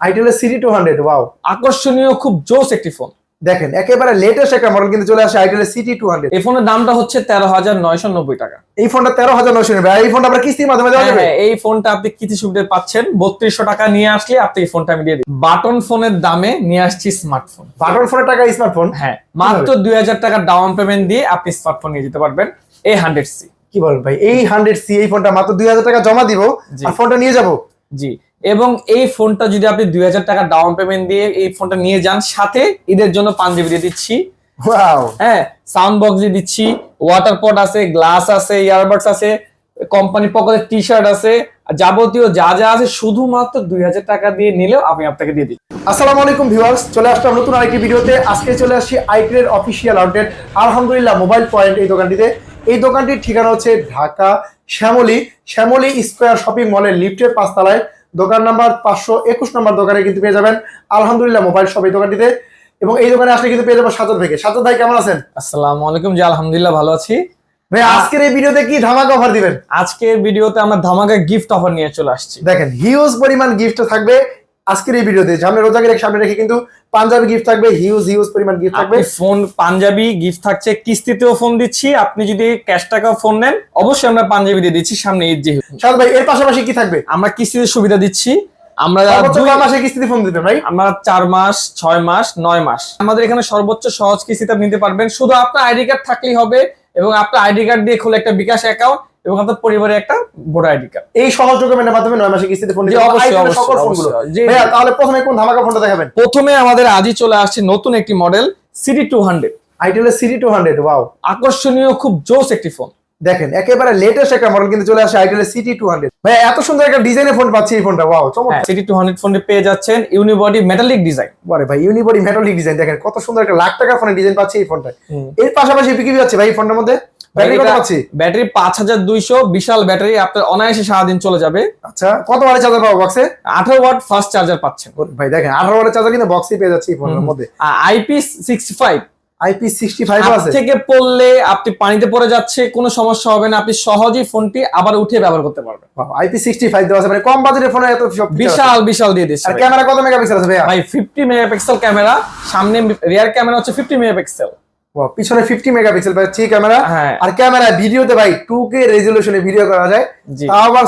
আইটেলের city 200 wow, আকর্ষণীয় খুব জোস একটি ফোন। দেখেন একেবারে লেটেস্ট একটা মডেল কিন্তু চলে আসে আইটেলের সিটি 200। এই ফোনের দামটা হচ্ছে 13,990 টাকা। এই ফোনটা 13,990। আর এই ফোনটা আমরা কিস্তির মাধ্যমে দেওয়া যাবে? হ্যাঁ, এই ফোনটা আপনি কিস্তি সুবিধা পাচ্ছেন। 3200 টাকা নিয়ে আসলে আপনি এই ফোনটা আমি দিয়ে দিই। বাটন ফোনের দামে নিয়ে আসছি স্মার্টফোন। বাটন ফোনের টাকা স্মার্টফোন? হ্যাঁ, মাত্র 2000 টাকা ডাউন পেমেন্ট দিয়ে আপনি স্মার্টফোন নিয়ে যেতে পারবেন। এই 100C। কি বলেন ভাই, এই 100C এই ফোনটা মাত্র 2000 টাকা জমা দিব আর ফোনটা নিয়ে যাব? জি, এবং এই ফোনটা যদি আপনি 2000 টাকা ডাউন পেমেন্ট দিয়ে এই ফোনটা নিয়ে যান, সাথে ঈদের জন্য পাঞ্জাবি দিয়ে দিচ্ছি। ওয়াও, হ্যাঁ, সাউন্ড বক্স দিয়ে দিচ্ছি, ওয়াটার পট আছে, গ্লাস আছে, ইয়ারবাডস আছে, কোম্পানির পকেটে টি শার্ট আছে, যাবতীয় যা যা আছে শুধুমাত্র 2000 টাকা দিয়ে নিলেও আমি আপনাকে দিয়ে দিচ্ছি। আসসালামু আলাইকুম ভিউয়ার্স, চলে আসলাম নতুন আরেকটি ভিডিওতে। আজকে চলে আসছি আইটেলের অফিসিয়াল আউটলেট আলহামদুলিল্লাহ মোবাইল পয়েন্ট এই দোকানটিতে। এই দোকানটির ঠিকানা হচ্ছে ঢাকা শ্যামলী স্কয়ার শপিং মলের লিফটের 5 তলায়, দোকান নাম্বার 521 নম্বর দোকানে কিন্তু পেয়ে যাবেন আলহামদুলিল্লাহ মোবাইল শপ এই দোকানটিতে। এবং এই দোকানে আসলে কিন্তু পেয়ে যাবেন সাজ্জাদ ভাইকে। সাজ্জাদ ভাই কেমন আছেন? আসসালামু আলাইকুম। জি আলহামদুলিল্লাহ ভালো আছি ভাই। আজকের এই ভিডিওতে কি ধামাকা অফার দিবেন? আজকের ভিডিওতে আমরা ধামাকা গিফট অফার নিয়ে চলে আসছি। দেখেন হিউজ পরিমাণ গিফট থাকবে আজকের এই ভিডিওতে। সামনে রোজাকে সামনে রেখে কিন্তু পাঞ্জাবি গিফট থাকবে, হিউজ পরিমাণ গিফট থাকবে। ফোন পাঞ্জাবি গিফট থাকছে, কিস্তিতেও ফোন দিচ্ছি। আপনি যদি ক্যাশ টাকা ফোন নেন অবশ্যই আমরা পাঞ্জাবি দিয়ে দিচ্ছি সামনে ঈদ যেহেতু। সাজ্জাদ ভাই এর পাশাপাশি কি থাকবে? আমরা কিস্তিতে সুবিধা দিচ্ছি। আমরা 2 মাসে কিস্তিতে ফোন দিবেন ভাই? আমরা 4 মাস, 6 মাস, 9 মাস আমাদের এখানে সর্বোচ্চ সহজ কিস্তিতে নিতে পারবেন। শুধু আপনার আইডি কার্ড থাকলেই হবে, এবং আপনার আইডি কার্ড দিয়ে খুলে একটা বিকাশ অ্যাকাউন্ট এবং আপনার পরিবারের একটা ভোটার আইডি কার্ড। এই সহজ ডকুমেন্টের মাধ্যমে 9 মাসে কিস্তিতে ফোন দিতে অবশ্যই পারবেন সকল ফোনগুলো। ভাইয়া তাহলে প্রথমে কোন ধামাকা ফোনটা দেখাবেন? প্রথমে আমাদের আজই চলে আসছে নতুন একটি মডেল সিটি 200। আইটেলের সিটি 200 ওয়াও, আকর্ষণীয় খুব জোস একটি ফোন। দেখেন একেবারে লেটেস্ট একটা মডেল কিন্তু চলে আসে আইটেলের সিটি 200। ভাই এত সুন্দর একটা ডিজাইনের ফোন পাচ্ছি এই ফোনটা, ওয়াও চমৎকার। সিটি 200 ফোনটি পেয়ে যাচ্ছেন ইউনিবডি মেটালিক ডিজাইন। আরে ভাই ইউনিবডি মেটালিক ডিজাইন, দেখেন কত সুন্দর একটা লাখ টাকা ফোনের ডিজাইন পাচ্ছি এই ফোনটা। এর পাশাপাশি কি যাচ্ছে ভাই ফোনটার মধ্যে? ব্যাটারি কত পাচ্ছি? ব্যাটারি 5200, বিশাল ব্যাটারি, আপনার অনায়াসে সারাদিন চলে যাবে। আচ্ছা, কত ওয়াটের চার্জার পাবো বক্সে? 18 ওয়াট ফাস্ট চার্জার পাচ্ছেন। ভাই দেখেন 18 ওয়াটের চার্জার কিন্তু বক্সে পেয়ে যাচ্ছে এই ফোনের মধ্যে। IP65 IP65 আছে। থেকে পড়লে আপনি পানিতে পড়ে যাচ্ছে, কোনো সমস্যা হবে না। আপনি সহজেই ফোনটি আবার উঠে ব্যবহার করতে পারবেন। IP65 দেওয়া আছে, মানে কম বাজেটের ফোনে এত সব বিশাল দিয়ে দিচ্ছে। আর ক্যামেরা কত মেগাপিক্সেল আছে ভাই? ভাই 50 মেগাপিক্সেল ক্যামেরা, সামনে রিয়ার ক্যামেরা হচ্ছে 50 মেগাপিক্সেল, পিছনে 50 মেগাপিক্সেল ভাই ঠিক ক্যামেরা। আর ক্যামেরা ভিডিওতে ভাই 2K রেজোলিউশনে ভিডিও করা যায়, তাও আবার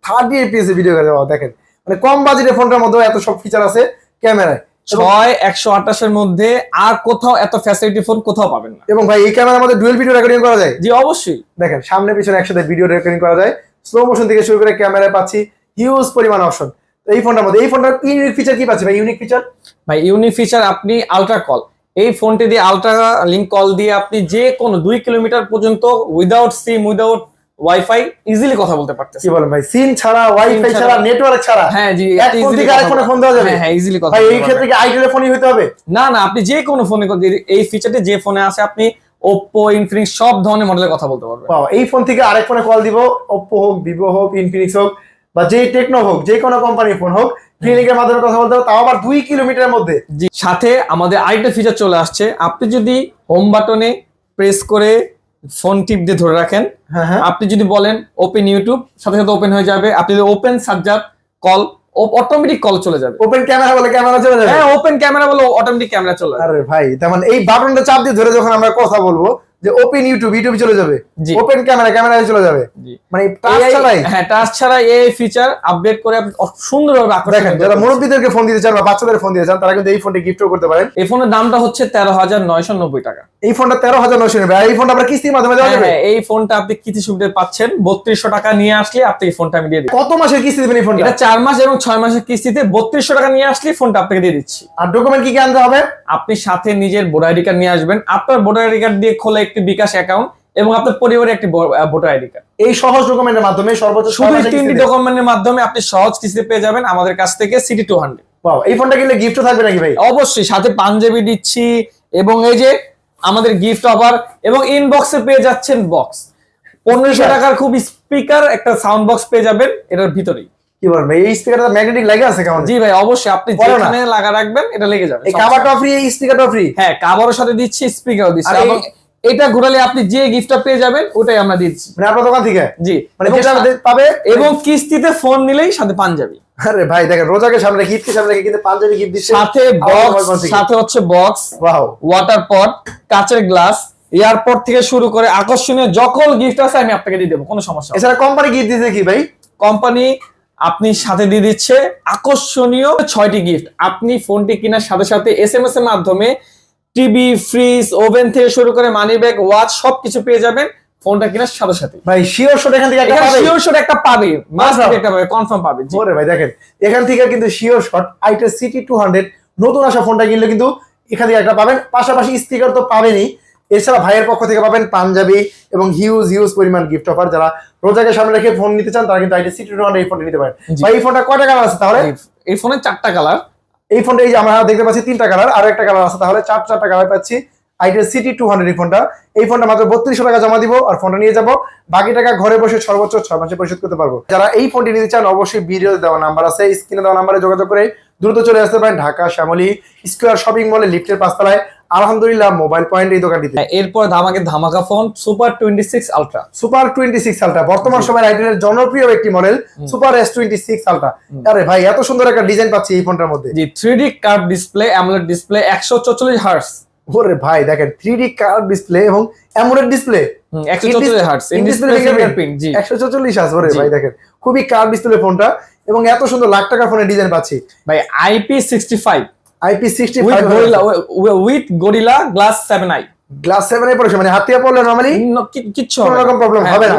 30 fps এ ভিডিও করা যায়। দেখেন মানে কম বাজেটের ফোনটার মধ্যে এত সব ফিচার আছে ক্যামেরায়। 128 এর মধ্যে আর কোথাও এত ফ্যাসিলিটি ফোন কোথাও পাবেন না। এবং ভাই এই ক্যামেরার মধ্যে ডুয়াল ভিডিও রেকর্ডিং করা যায়। জি অবশ্যই, দেখেন সামনে পিছনে একসাথে ভিডিও রেকর্ডিং করা যায়। স্লো মোশন থেকে শুরু করে ক্যামেরায় পাচ্ছি হিউজ পরিমাণ অপশন এই ফোনটার মধ্যে। এই ফোনটার ইউনিক ফিচার কি পাচ্ছি ভাই? ইউনিক ফিচার আপনি আলট্রা কল, এই ফোনটি দিয়ে আলট্রা লিংক কল দিয়ে আপনি যে কোনো 2 কিলোমিটার পর্যন্ত উইদাউট সিম উইদাউট ওয়াইফাই ইজিলি কথা বলতে পারতেছেন। কি বলেন ভাই, সিম ছাড়া ওয়াইফাই ছাড়া নেটওয়ার্ক ছাড়া? হ্যাঁ জি, এক ফোন থেকে আরেক ফোনে ফোন দেওয়া যাবে। হ্যাঁ ইজিলি কথা। ভাই এই ক্ষেত্রে কি আইটেলের ফোনই হতে হবে? না, আপনি যে কোনো ফোনে এই ফিচারটি যে ফোনে আছে আপনি Oppo, Infinix সব ধরনের মডেলের কথা বলতে পারবেন। এই ফোন থেকে আরেক ফোনে কল দিব, Oppo হোক, Vivo হোক, Infinix হোক, বা যে টেকনো হোক, যে কোনো কোম্পানির ফোন হোক, ক্লিনিকের মাধ্যমে কথা বলতে হবে, তাও আবার 2 কিলোমিটারের মধ্যে। সাথে আমাদের আরেকটা ফিচার চলে আসছে। আপনি যদি হোম বাটনে প্রেস করে ফোন টিপ দিয়ে ধরে রাখেন, আপনি যদি বলেন ওপেন ইউটিউব, সাথে সাথে ওপেন হয়ে যাবে। আপনি যদি open Sajjad call, automatic call চলে যাবে। ওপেন ক্যামেরা বলে ক্যামেরা চলে যাবে। হ্যাঁ, ওপেন ক্যামেরা বলে অটোমেটিক ক্যামেরা চলে যাবে। আরে ভাই তার মানে এই বাটনটা চাপ দিয়ে ধরে যখন আমরা কথা বলবো যে ওপেন ইউটিউব চলে যাবে, ওপেন ক্যামেরা চলে যাবে। মানে টাচ ছাড়াই? হ্যাঁ, টাচ ছাড়াই এই ফিচার আপডেট করে আপনি সুন্দরভাবে দেখেন। যারা মুরব্বিদেরকে ফোন দিতে চান বা বাচ্চাদের ফোন দিতে চান তারা কিন্তু এই ফোনটি গিফটও করতে পারেন। এই ফোনের দামটা হচ্ছে 13,990 টাকা। এই ফোনটা 13,990। আর এই ফোনটা আমরা কিস্তির মাধ্যমে দেওয়া যাবে? হ্যাঁ, এই ফোনটা আপনি কিস্তি সুবিধা পাচ্ছেন। 3200 টাকা নিয়ে আসলে আপনি এই ফোনটা আমি দিয়ে দিই। কত মাসের কিস্তি দিবেন এই ফোনটা? এটা 4 মাস এবং 6 মাসের কিস্তিতে 3200 টাকা নিয়ে আসলে ফোনটা আপনাকে দিয়ে দিচ্ছি। আর ডকুমেন্ট কি আনতে হবে? আপনি সাথে নিজের ভোটার আইডি কার্ড নিয়ে আসবেন। আপনার ভোটার আইডি কার্ড দিয়ে খোলা একটি বিকাশ অ্যাকাউন্ট এবং আপনার পরিবারের একটি ভোটার আইডি কার্ড। এই সহজ ডকুমেন্টের মাধ্যমে সর্বোচ্চ শুধু 3টি ডকুমেন্টের মাধ্যমে আপনি সহজ কিস্তি পেয়ে যাবেন আমাদের কাছ থেকে সিটি 200। এই ফোনটা কিনলে গিফট থাকবে নাকি ভাই? অবশ্যই, সাথে পাঞ্জাবি দিচ্ছি এবং এই যে আমাদের গিফট অফার, এবং ইনবক্সে পেয়ে যাচ্ছেন বক্স 1500 টাকার খুব স্পিকার একটা সাউন্ড বক্স পেয়ে যাবেন এটার ভিতরেই। কি বলেন ভাই, এই স্পিকারটা ম্যাগনেটিক লাগে আছে কেমন? জি ভাই অবশ্যই, আপনি যেখানে লাগা রাখবেন এটা লেগে যাবে। এই কভারটা ফ্রি, এই স্পিকারটা ফ্রি? হ্যাঁ, কভারের সাথে দিচ্ছি, স্পিকারও দিচ্ছি। এবং এটা ঘোরালে আপনি যে গিফটটা পেয়ে যাবেন ওটাই আমরা দিচ্ছি, মানে আপনার দোকান থেকে জি। মানে যেটা পাবে। এবং কিস্তিতে ফোন নিলেই সাথে পাঞ্জাবি। আরে ভাই দেখেন, রোজাকে সামনে রেখে, ঈদকে সামনে রেখে কিন্তু পাঞ্জাবি গিফট দিচ্ছে, সাথে বক্স, সাথে হচ্ছে বক্স, ওয়াও, ওয়াটার পট, কাচের গ্লাস, এয়ারপোর্ট থেকে শুরু করে আকর্ষণীয় যখন গিফট আছে আমি আপনাকে দিয়ে দেবো, কোনো সমস্যা নেই। এছাড়া কোম্পানি গিফট দিচ্ছে কি ভাই? কোম্পানি আপনি সাথে দিয়ে দিচ্ছে আকর্ষণীয় 6টি গিফট। আপনি ফোনটি কেনার সাথে সাথে SMS এর মাধ্যমে টিভি, ফ্রিজ, ওভেন থেকে শুরু করে মানি ব্যাগ, ওয়াচ সবকিছু পেয়ে যাবেন ফোনটা কেনার সাথে সাথে। ভাই শিওর শট এখান থেকে একটা পাবে, শিওর শট একটা পাবে, মাস্ট একটা পাবে, কনফার্ম পাবে। ওরে ভাই দেখেন, এখান থেকে কিন্তু শিওর শট আইটেল সিটি 200 নতুন আসা ফোনটা কিনলে কিন্তু এখান থেকে একটা পাবেন, পাশাপাশি স্পিকার তো পাবেনই, এছাড়া ভাইয়ের পক্ষ থেকে পাবেন পাঞ্জাবি এবং হিউজ পরিমাণ গিফট অফার। যারা রোজাকে সামনে রেখে ফোন নিতে চান তারা কিন্তু আইটেল সিটি 200 এই ফোনটা নিতে পারেন। ভাই এই ফোনটা কয়টা কালার আছে তাহলে? এই ফোনের 4টা কালার। এই ফোনটা এই যে আমরা দেখতে পাচ্ছি 3টা কালার, আর একটা কালার আছে, তাহলে 4টা কালার পাচ্ছি আইটেল সিটি 200 এই ফোনটা। এই ফোনটা মাত্র 3200 টাকা জমা দিব আর ফোনটা নিয়ে যাব, বাকি টাকা ঘরে বসে সর্বোচ্চ 6 মাসে পরিশোধ করতে পারবো। যারা এই ফোনটি নিতে চান অবশ্যই ভিডিওতে দেওয়া নাম্বার আছে, স্ক্রিনে দেওয়া নাম্বারে যোগাযোগ করে দ্রুত চলে আসতে পারেন ঢাকা শ্যামলী স্কয়ার শপিং মলে লিফটের 5 তলায় আলহামদুলিল্লাহ মোবাইল পয়েন্ট এই দোকানটিতে। এরপর ধামাকা phone super 26 ultra. Super 26 ultra বর্তমান সময়ের আইটেলের জনপ্রিয় একটি মডেল, সুপার S26 আলট্রা। আরে ভাই এত সুন্দর একটা ডিজাইন পাচ্ছি এই ফোনটার মধ্যে। জি 3D curve display, AMOLED display, 144 hertz. ওরে ভাই দেখেন 3D কার্ভ ডিসপ্লে এবং AMOLED display, 144 hertz in display fingerprint. জি 144 আছে। ওরে ভাই দেখেন খুবই কার্ভ ডিসপ্লে ফোনটা, এবং এত সুন্দর লাখ টাকা ফোনের ডিজাইন পাচ্ছি ভাই। IP65 IP65 with gorilla glass 7i। Glass 7 এ পড়ছে, মানে হাতিয়া পড়লে নরমালি কিচ্ছু কোনো রকম প্রবলেম হবে না,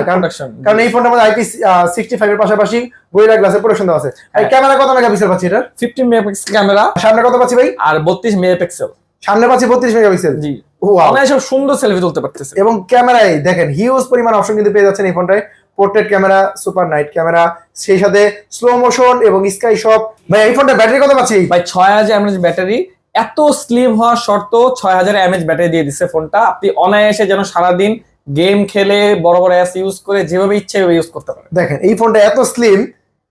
কারণ এই ফোনটার মধ্যে IP65 এর পাশাপাশি গরিলা গ্লাসের প্রোটেকশন দেওয়া আছে। এই ক্যামেরা কত মেগাপিক্সেল পাচ্ছি এটা? 15 মেগাপিক্সেল ক্যামেরা। সামনে কত পাচ্ছি ভাই? আর 32 মেগাপিক্সেল। সামনে পাচ্ছি 32 মেগাপিক্সেল। জি ওয়াও, অনেক সুন্দর সেলফি তুলতে পারতেছে। এবং ক্যামেরায় দেখেন হিউজ পরিমাণ অপশন কিন্তু পেয়ে যাচ্ছেন এই ফোনটায়। Portrait camera, super night camera, সেই সাথে স্লো মোশন এবং স্কাই শট। ভাই এই ফোনটা ব্যাটারি কত পাচ্ছি ভাই? 6000 mAh ব্যাটারি। এত স্লিম হওয়ার শর্ত 6000 mAh ব্যাটারি দিয়ে দিচ্ছে ফোনটা। আপনি অনায়াসে যেন সারাদিন গেম খেলে বড় অ্যাপস ইউজ করে যেভাবে ইচ্ছে ইউজ করতে পারেন। দেখেন এই ফোনটা এত স্লিম,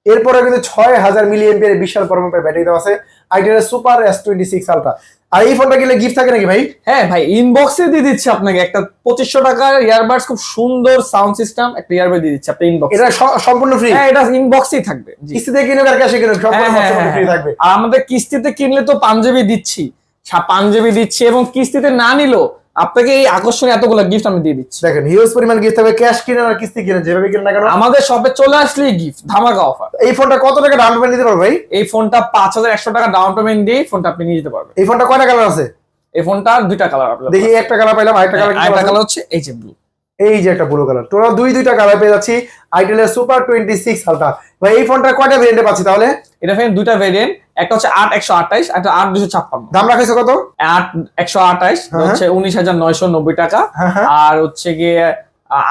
এরপরে কিন্তু 6000 মিলিঅ্যাম্পিয়ার বিশাল পরমাণু ব্যাটারি দেওয়া আছে আইটেলের সুপার S26 আলট্রা। আর এই ফোনটা কিনলে গিফট থাকে নাকি ভাই? হ্যাঁ ভাই, ইনবক্সে দিয়ে দিচ্ছে আপনাকে একটা 2500 টাকার ইয়ারবাডস, খুব সুন্দর সাউন্ড সিস্টেম একটা ইয়ারবাড দিয়ে দিচ্ছে আপনি ইনবক্স। এটা সম্পূর্ণ ফ্রি? হ্যাঁ এটা ইনবক্সেই থাকবে। কিস্তিতে কিনুক আর ক্যাশে কিনুক সম্পূর্ণ ফ্রি থাকবে। আর আমাদের কিস্তিতে কিনলে তো পাঞ্জাবি দিচ্ছি, এবং কিস্তিতে না নিলেও আপনাকে এই আকর্ষণীয় এতগুলো গিফট আমি দিয়ে দিচ্ছি। দেখেন হিউজ পরিমাণ গিফট হবে, ক্যাশ কিনেন আর কিস্তি কিনেন যেভাবে কিনেন না কেন আমাদের শপে চলে আসলেই গিফট ধামাকা অফার। এই ফোনটা কত টাকা ডাউন পেমেন্ট দিতে পারবে ভাই? এই ফোনটা 5100 টাকা ডাউন পেমেন্ট দিয়ে ফোনটা আপনি নিয়ে যেতে পারবেন। এই ফোনটা কয়টা কালার আছে? এই ফোনটার 2টা কালার আপনারা দেখি, একটা কালার পাইলাম, আরেকটা কালার হচ্ছে এই যে ব্লু। এই যে একটা ব্লু কালার, টোটাল দুইটা কালার পেয়ে যাচ্ছি আইটেলের সুপার 26 আলট্রা। ভাই এই ফোনটা কয়টা ভেরিয়েন্টে পাচ্ছি তাহলে? এটা ফ্রেন্ড দুইটা ভেরিয়েন্ট, একটা হচ্ছে 8128, একটা 8256। দাম রাখাইছো কত? 8128 হচ্ছে 19990 টাকা, আর হচ্ছে গিয়ে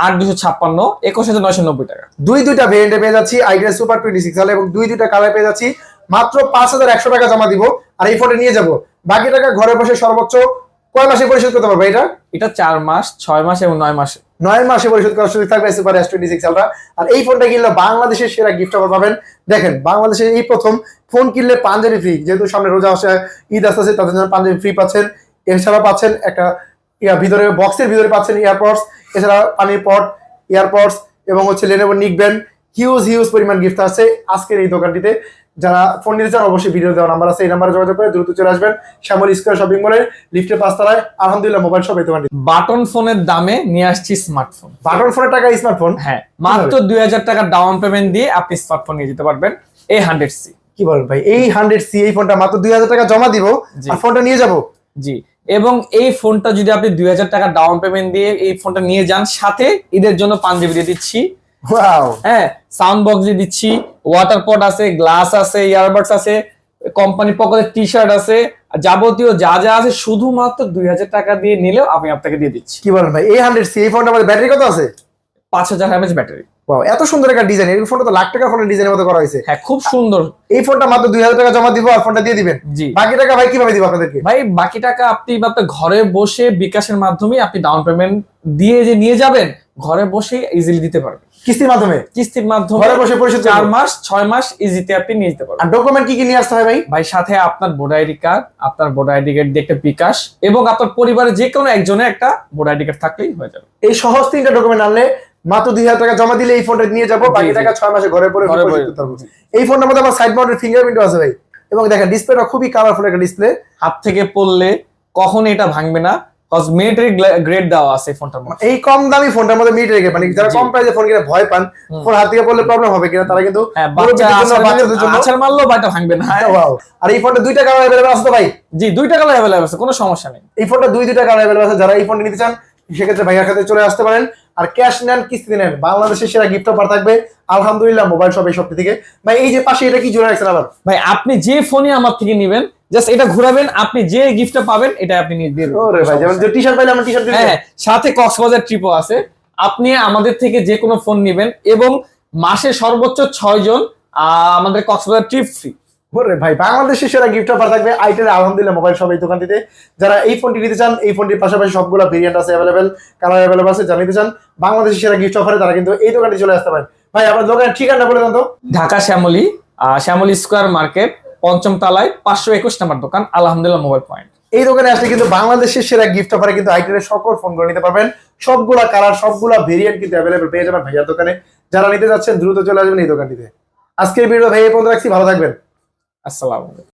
8256 21990 টাকা। দুইটা ভেরিয়েন্টে পেয়ে যাচ্ছি আইটেল সুপার 26 আলট্রা, এবং দুইটা কালার পেয়ে যাচ্ছি মাত্র 5100 টাকা জমা দিব আর এই ফোনটা নিয়ে যাব, বাকি টাকা ঘরে বসে সর্বোচ্চ কয় মাসে পরিশোধ করতে পারবে? এটা 4 মাস, 6 মাস এবং 9 মাসে। 9 মাসে পরিশোধ করার সুযোগ থাকবে সুপার S26 আলট্রা। আর এই ফোনটা কিনলে বাংলাদেশের সেরা গিফট অফার পাবেন। দেখেন বাংলাদেশে এই প্রথম ফোন কিনলে পাঞ্জাবি ফ্রি, যেহেতু সামনে রোজা আসে, ঈদ আসছে, তাদের জন্য পাঞ্জাবি ফ্রি পাচ্ছেন। এছাড়া পাচ্ছেন একটা ভিতরে বক্সের ভিতরে পাচ্ছেন ইয়ারপডস, এছাড়া পানির পট, ইয়ারপডস এবং হচ্ছে Lenovo নিকবেন্ড। হিউজ পরিমাণ গিফট আছে আজকের এই দোকানটিতে। যারা ফোন নিতে চান অবশ্যই ভিডিও দেওয়া নাম্বার আছে, এই নাম্বারে যোগাযোগ করে দ্রুত চলে আসবেন শ্যামলী স্কয়ার শপিং মলের লিফটের 5 তলায় আলহামদুলিল্লাহ মোবাইল শপ এই দোকানটি। বাটন ফোনের দামে নিয়ে আসছি স্মার্টফোন। বাটন ফোনের টাকা স্মার্টফোন? হ্যাঁ, মাত্র 2000 টাকা ডাউন পেমেন্ট দিয়ে আপনি স্মার্টফোন নিয়ে যেতে পারবেন। এই 100C। কি বলেন ভাই? এই 100C এই ফোনটা মাত্র 2000 টাকা জমা দিব আর ফোনটা নিয়ে যাব? জি, এবং এই ফোনটা যদি আপনি 2000 টাকা ডাউন পেমেন্ট দিয়ে এই ফোনটা নিয়ে যান, সাথে ঈদের জন্য পাঞ্জাবি দিয়ে দিচ্ছি। ওয়াও, হ্যাঁ সাউন্ড বক্স দিয়ে দিচ্ছি, ওয়াটার পট আছে, গ্লাস আছে, ইয়ারবাডস আছে, কোম্পানির পকেটে টি-শার্ট আছে, যাবতীয় যা আছে শুধুমাত্র 2000 টাকা দিয়ে নিলেও আমি আপনাকে দিয়ে দিচ্ছি। কি বলেন ভাই? এই 100C এই ফোনটার মধ্যে ব্যাটারি কত আছে? 5000 mAh ব্যাটারি। ওয়াও, এত সুন্দর একটা ডিজাইন। এই ফোনটা তো লাখ টাকা ফোনের ডিজাইনের মতো করা হয়েছে। হ্যাঁ খুব সুন্দর। এই ফোনটা মাত্র 2000 টাকা জমা দিব আর ফোনটা দিয়ে দিবেন? জি। বাকি টাকা ভাই কিভাবে দিব আপনাদেরকে? ভাই বাকি টাকা আপনি আপনার ঘরে বসে বিকাশের মাধ্যমে আপনি ডাউন পেমেন্ট দিয়ে যে নিয়ে যাবেন, ঘরে বসে ইজিলি দিতে পারবেন। কিস্তির মাধ্যমে ঘরে বসে পরিশোধ 4 মাস 6 মাস ইজিতে আপনি নিয়ে যেতে পারবেন। আর ডকুমেন্ট কি কি নিয়ে আসতে হয় ভাই? ভাই সাথে আপনার ভোটার আইডি কার্ড, আপনার ভোটার আইডি কার্ড দিয়ে একটা বিকাশ এবং আপনার পরিবারের যে কোনো একজনের একটা ভোটার আইডি কার্ড থাকলেই হয়ে যাবে। এই সহজ 3টা ডকুমেন্ট আনলে মাত্র 2000 টাকা জমা দিলে এই ফোনটা নিয়ে যাবো, বাকি টাকা 6 মাসে ঘরে পরে পরিশোধ করতে পারবো। এই ফোনটার মধ্যে আমার সাইড মাউন্টেড ফিঙ্গারপ্রিন্টও আছে ভাই, এবং দেখেন ডিসপ্লেটা খুবই কালারফুল একটা ডিসপ্লে। হাত থেকে পড়লে কখন এটা ভাঙবে না, কজ মিলিটারি গ্রেড দেওয়া আছে ফোনটার মধ্যে। এই কম দামি ফোনটার মধ্যে মিলিটারি গ্রেড, মানে যারা কম প্রাইসে ফোন কিনে ভয় পান ফোন হাত থেকে পড়লে প্রবলেম হবে কিনা, তারা কিন্তু বাচ্চাদের জন্য আছাড় মারলেও বাটা ভাঙবে না। আর এই ফোনটা 2টা কালার अवेलेबल আছে তো ভাই? জি 2টা কালার अवेलेबल আছে, কোনো সমস্যা নেই। এই ফোনটা 2টা কালার अवेलेबल আছে, যারা এই ফোনটা নিতে চান সেক্ষেত্রে ভাইয়ার কাছে চলে আসতে পারেন। আর ক্যাশ নেন কিস্তি নেন, বাংলাদেশের সেরা গিফট অফার থাকবে আলহামদুলিল্লাহ মোবাইল শপ এই সপ্তাহ থেকে। ভাই এই যে পাশে এটা কি জোড়া রাখছেন আবার? ভাই আপনি যে ফোনই আমার থেকে নেবেন জাস্ট এটা ঘোরাবেন, আপনি যে গিফটটা পাবেন এটা আপনি নিয়ে দিয়ে দেবেন। ওরে ভাই, যেমন যে টি-শার্ট পাইলে আমরা টি-শার্ট দিই। হ্যাঁ, সাথে কক্সবাজার ট্রিপও আছে। আপনি আমাদের থেকে যে কোনো ফোন নেবেন এবং মাসে সর্বোচ্চ 6 জন আমাদের কক্সবাজার ট্রিপ ফ্রি। ওরে ভাই, বাংলাদেশের সেরা গিফট অফার থাকবে আইটেল আলহামদুলিল্লাহ মোবাইল শপ এই দোকানটিতে। যারা এই ফোনটি নিতে চান, এই ফোনটির পাশাপাশি সবগুলো ভেরিয়েন্ট আছে अवेलेबल, কালার अवेलेबल আছে, যারা নিতে চান বাংলাদেশের সেরা গিফট অফারে তারা কিন্তু এই দোকানে চলে আসতে পারেন। ভাই আপনার দোকানের ঠিকানা বলে দেন তো। ঢাকা শ্যামলী, শ্যামলী স্কয়ার মার্কেট, 5ম তলায় 521 নম্বর দোকান আলহামদুলিল্লাহ মোবাইল পয়েন্ট। এই দোকানে আসলে কিন্তু বাংলাদেশের সেরা গিফট অফারে কিন্তু আইটেলের সকল ফোনগুলো নিতে পারবেন। সবগুলা কালার সবগুলা ভেরিয়েন্ট কিন্তু अवेलेबल পেয়ে যাবেন ভাইয়ার দোকানে। যারা নিতে যাচ্ছেন দ্রুত চলে আসবেন এই দোকানটিতে। আজকের ভিডিও ভাই এই পর্যন্ত রাখছি, ভালো থাকবেন। আসসালামু আলাইকুম।